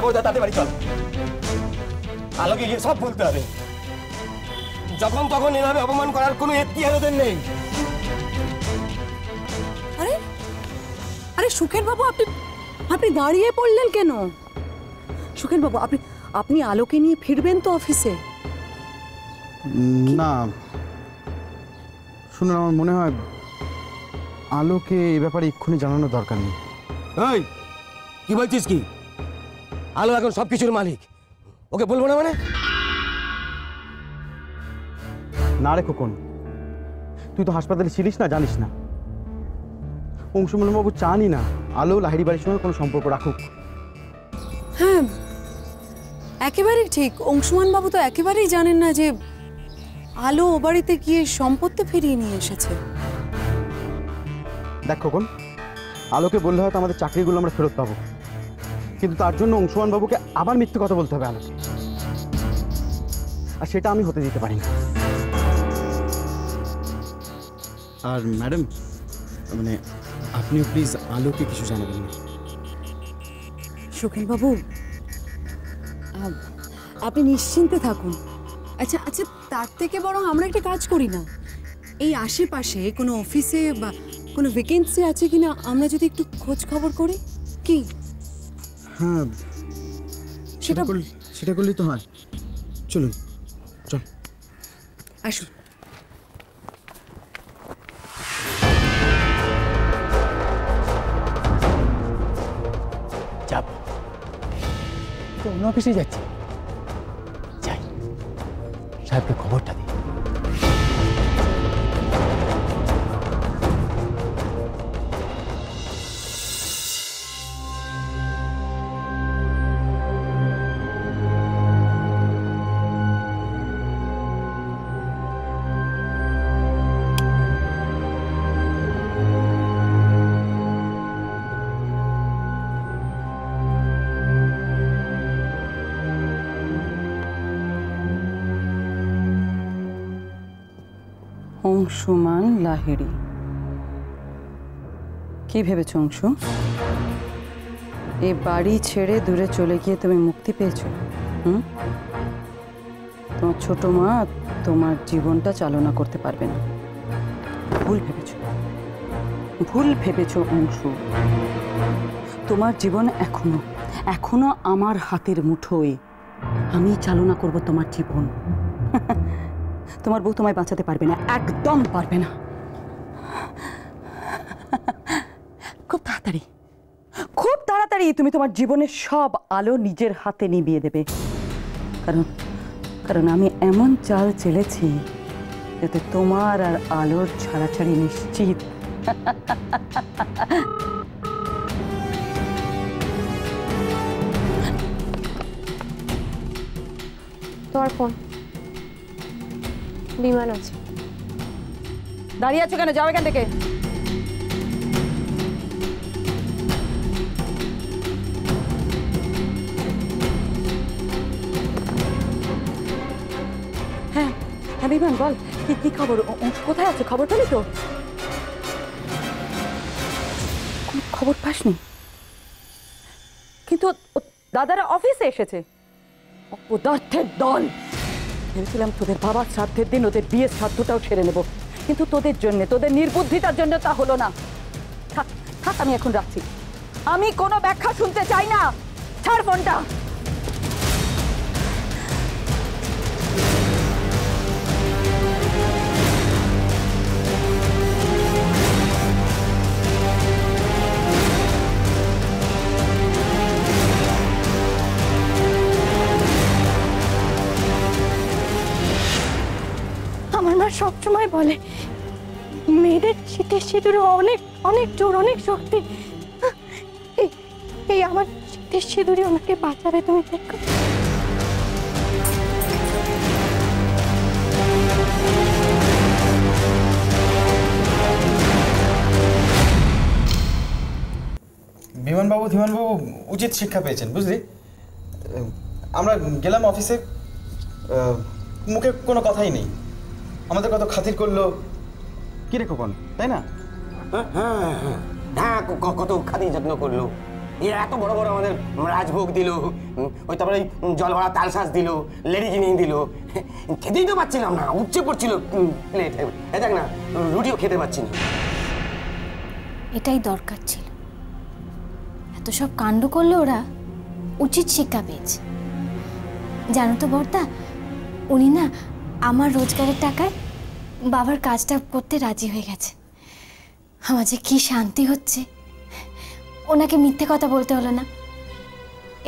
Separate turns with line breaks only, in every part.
বৌদা তাতে বাড়ি চল, আলোকে গিয়ে সব বলতে হবে। যখন তখন এভাবে অপমান করার কোনো এখতিয়ার ওদের নেই।
আরে আরে সুখেন বাবু, আপনি আপনি দাঁড়িয়ে পড়লেন কেন? সুখেন বাবু, আপনি আপনি আলোকে নিয়ে ফিরবেন তো অফিসে?
না শুনুন, আমার মনে হয় আলোকে এ ব্যাপারে এক্ষুনি জানানোর দরকার নেই।
এই কি বলছিস কি? আলো এখন সবকিছুর মালিক, ওকে বলবো না মানে?
না রে খোকন, তুই তো হাসপাতালে ছিলিস না, জানিস না। অংশুমান বাবু চানই না আলো লাহিড়ী বাড়ির সঙ্গে কোনো সম্পর্ক রাখুক।
হ্যাঁ একেবারেই ঠিক। অংশুমান বাবু তো একেবারেই জানেন না যে আলো ও বাড়িতে গিয়ে সম্পত্তি ফিরিয়ে নিয়ে এসেছে।
দেখ খোকন, আলোকে বললে হয়তো আমাদের চাকরিগুলো আমরা ফেরত পাবো, কিন্তু তার জন্য অংশুমান বাবুকে আবার মিথ্যে কথা বলতে হবে আলোকে, আর সেটা আমি হতে দিতে পারি না। আর ম্যাডাম, মানে আপনিও প্লিজ আলোকে কিছু জানাবেন না।
সুখেন বাবু, আপনি নিশ্চিন্তে থাকুন। আচ্ছা আচ্ছা, তার থেকে বরং আমরা একটা কাজ করি না, এই আশেপাশে কোনো অফিসে বা কোনো ভ্যাকেন্সি আছে কিনা আমরা যদি একটু খোঁজ খবর করি, কি?
হ্যাঁ সেটা করলেই তো হয়। চলুন চল
আসুন।
চাপ তো অন্য অফিসে যাচ্ছি, যাই সাহেবকে খবরটা দিই।
অংশুমান লাহিড়ী, কি ভেবেছো অংশু? এই বাড়ি ছেড়ে দূরে চলে গিয়ে তুমি মুক্তি পেয়েছো? তোমার ছোট মা তোমার জীবনটা চালনা করতে পারবে না। ভুল ভেবেছো, ভুল ভেবেছো অংশু। তোমার জীবন এখনো এখনো আমার হাতের মুঠোয়। আমি চালনা করব তোমার জীবন। তোমার বউ তোমায় বাঁচাতে পারবে না, একদম পারবে না। খুব তাড়াতাড়ি, খুব তাড়াতাড়ি তুমি তোমার জীবনের সব আলো নিজের হাতে নিভিয়ে দেবে। কারণ আমি এমন চাল চেলেছি যাতে তোমার আর আলোর ছাড়াছাড়ি নিশ্চিত।
তোমার ফোন, বিমান আছে।
দাঁড়িয়ে আছো কেন? যাও এখান থেকে। হ্যাঁ হ্যাঁ বিমান বল, কি খবর? কোথায় আছে? খবর পেলি তো? কোনো খবর পাসনি? কিন্তু দাদারা অফিসে এসেছে। অপদার্থের দল! ভেবেছিলাম তোদের বাবার শ্রাদ্ধের দিন ওদের বিয়ের শ্রাদ্ধটাও ছেড়ে নেব, কিন্তু তোদের জন্য, তোদের নির্বুদ্ধিতার জন্য তা হলো না। থাক থাক, আমি এখন রাখছি। আমি কোনো ব্যাখ্যা শুনতে চাই না। ছাড় ফোনটা।
আমার মা সবসময় বলে মেয়েদের শীতের সিঁদুরে অনেক অনেক জোর, অনেক শক্তি। এই আমার শীতের সিঁদুরে ওনাকে বাঁচাবে। তুমি দেখো।
বিমানবাবু উচিত শিক্ষা পেয়েছেন, বুঝলি? আমরা গেলাম অফিসে, মুখে কোনো কথাই নেই, আমাদের কত খাতির করলো। কি রে খোকন, তাই না?
হ্যাঁ, কত খাতির যত্ন করলো। এরা এত বড় বড় আমাদের রাজভোগ দিল, ওই তারপরে জল ভরা তালশাঁস দিল, লেডি কিনিং দিল, খেতেই তো পাচ্ছিলাম না, উপচে পড়ছিল প্লেট। দেখ না, রুটিও খেতে পাচ্ছি না।
এটাই দরকার ছিল। এত সব কাণ্ড করলে ওরা উচিত শিক্ষা পেয়েছে। জানো তো বর্দা, উনি না আমার রোজগারের টাকায় বাবার কাজটা করতে রাজি হয়ে গেছে। আমার যে কি শান্তি হচ্ছে, ওনাকে মিথ্যে কথা বলতে হলো না।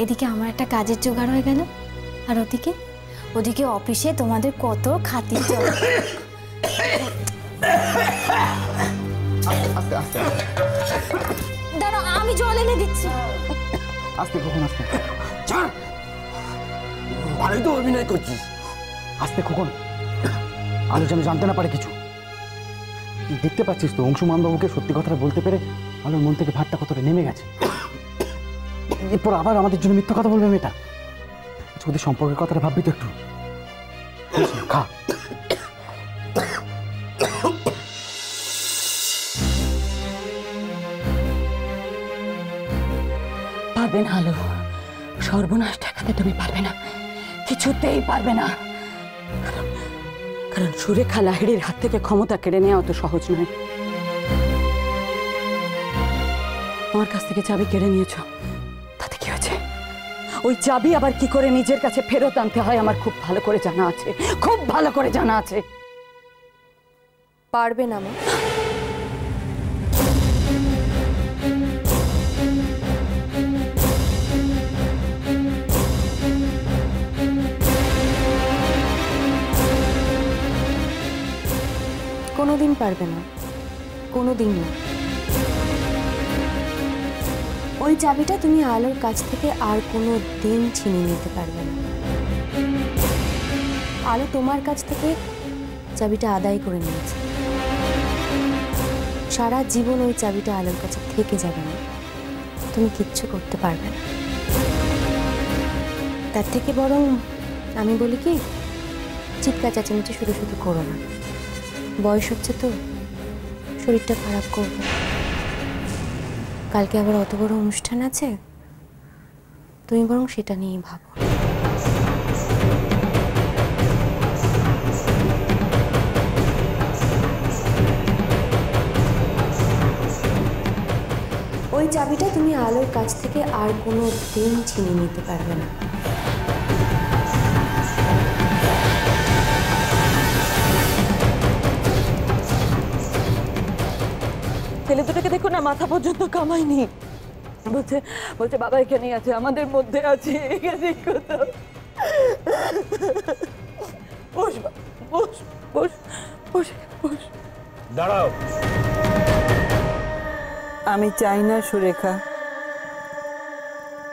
এদিকে আমার একটা কাজের জোগাড় হয়ে গেল, আর ওদিকে অফিসে তোমাদের কত খাতির চলে।
আস্তে আস্তে
দাঁড়াও, আমি জল এনে দিচ্ছি।
আস্তে খোকন, আস্তে।
ছাড়, ভালোই তো অভিনয় করছিস।
আস্তে খোকন, আলো যেন জানতে না পারে কিছু। দেখতে পাচ্ছিস তো অংশুমান বাবুকে সত্যি কথাটা বলতে পেরে আলোর মন থেকে ভাতটা কতটা নেমে গেছে। এরপর আবার আমাদের জন্য মিথ্যা কথা বলবে মেয়েটা। ওদের সম্পর্কের কথাটা ভাববি তো একটু। খা।
পারবে না আলো, সর্বনাশ ঠেকাতে তুমি পারবে না, কিছুতেই পারবে না। কারণ সুরেখা লাহিড়ির হাত থেকে ক্ষমতা কেড়ে নেওয়া অত সহজ নয়। আমার কাছ থেকে চাবি কেড়ে নিয়েছ, তাতে কি হয়েছে? ওই চাবি আবার কি করে নিজের কাছে ফেরত আনতে হয় আমার খুব ভালো করে জানা আছে, খুব ভালো করে জানা আছে।
পারবে না মা। কোনোদিন পারবে না, কোনোদিন না। ওই চাবিটা তুমি আলোর কাছ থেকে আর কোনো দিন ছিনিয়ে নিতে পারবে না। আলো তোমার কাছ থেকে চাবিটা আদায় করে নিয়েছে, সারা জীবন ওই চাবিটা আলোর কাছে থেকে যাবে না, তুমি কিচ্ছু করতে পারবে না। তার থেকে বরং আমি বলি কি, চিৎকার চেঁচামেচি শুধু শুধু করো না। বয়স হচ্ছে তো, শরীরটা খারাপ করবে। কালকে আবার অত বড় অনুষ্ঠান আছে, তুমি বরং সেটা নিয়েই ভাবো। ওই চাবিটা তুমি আলোর কাছ থেকে আর কোনো দিন ছিনিয়ে নিতে পারবে না।
ছেলে দুটোকে দেখো না, মাথা পর্যন্ত কামায়নি। বলছে বলছে বাবা এখানেই আছে, আমাদের মধ্যে আছে, এখানে কোথাও। বস বাবা, বস বস বস বস।
দাঁড়াও।
আমি চাই না সুরেখা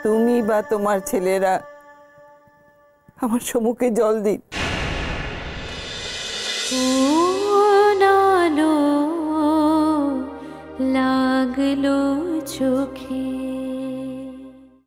তুমি বা তোমার ছেলেরা আমার সম্মুখে জল দিন।